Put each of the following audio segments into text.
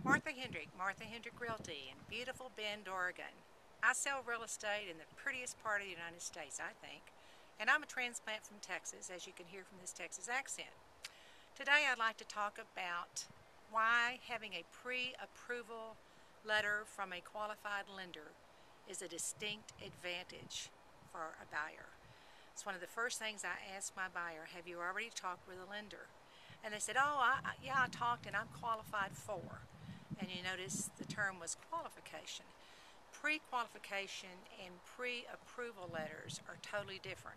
Martha Hendrick Realty in beautiful Bend, Oregon. I sell real estate in the prettiest part of the United States, I think, and I'm a transplant from Texas, as you can hear from this Texas accent. Today I'd like to talk about why having a pre-approval letter from a qualified lender is a distinct advantage for a buyer. It's one of the first things I ask my buyer: have you already talked with a lender? And they said, oh, yeah, I talked and I'm qualified for. And you notice the term was qualification. Pre-qualification and pre-approval letters are totally different.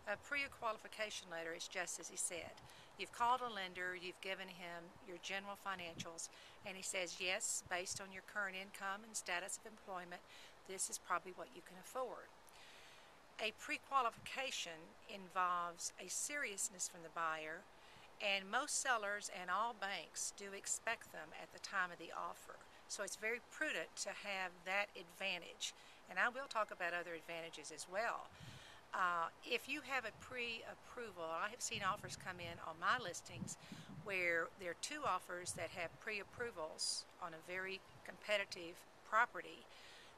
A pre-qualification letter is just as he said. You've called a lender, you've given him your general financials, and he says, yes, based on your current income and status of employment, this is probably what you can afford. A pre-qualification involves a seriousness from the buyer, and most sellers and all banks do expect them at the time of the offer. So it's very prudent to have that advantage. And I will talk about other advantages as well. If you have a pre-approval, I have seen offers come in on my listings where there are two offers that have pre-approvals on a very competitive property.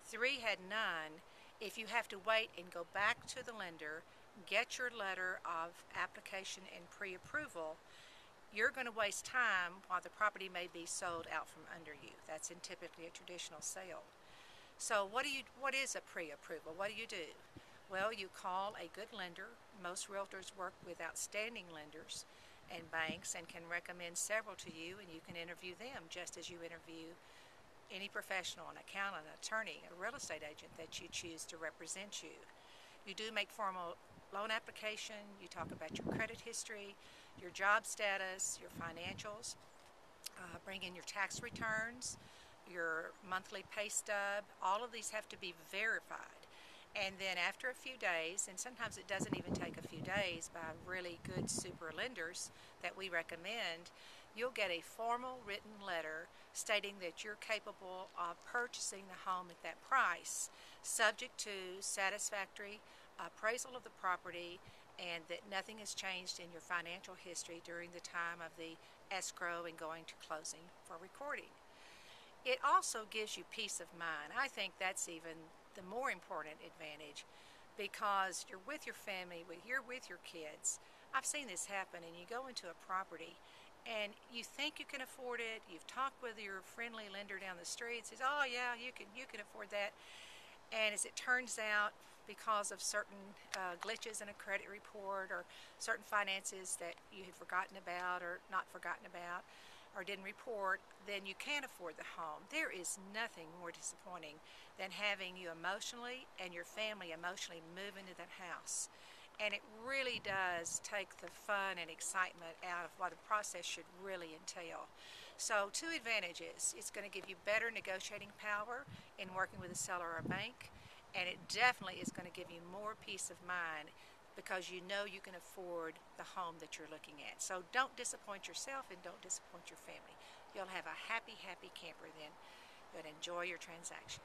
Three had none. If you have to wait and go back to the lender, get your letter of application and pre-approval, you're going to waste time while the property may be sold out from under you. That's in typically a traditional sale. So what is a pre-approval? What do? Well, you call a good lender. Most realtors work with outstanding lenders and banks and can recommend several to you, and you can interview them just as you interview any professional, an accountant, an attorney, a real estate agent that you choose to represent you. You do make formal loan application, you talk about your credit history, your job status, your financials, bring in your tax returns, your monthly pay stub. All of these have to be verified. And then after a few days, and sometimes it doesn't even take a few days by really good super lenders that we recommend, you'll get a formal written letter stating that you're capable of purchasing the home at that price, subject to satisfactory appraisal of the property, and that nothing has changed in your financial history during the time of the escrow and going to closing for recording. It also gives you peace of mind. I think that's even the more important advantage, because you're with your family, you're with your kids. I've seen this happen, and you go into a property and you think you can afford it. You've talked with your friendly lender down the street, says, oh yeah, you can afford that. And as it turns out, because of certain glitches in a credit report or certain finances that you had forgotten about or not forgotten about or didn't report, then you can't afford the home. There is nothing more disappointing than having you emotionally and your family emotionally move into that house. And it really does take the fun and excitement out of what the process should really entail. So two advantages: it's going to give you better negotiating power in working with a seller or a bank, and it definitely is going to give you more peace of mind because you know you can afford the home that you're looking at. So don't disappoint yourself and don't disappoint your family. You'll have a happy, happy camper then. You'll enjoy your transaction.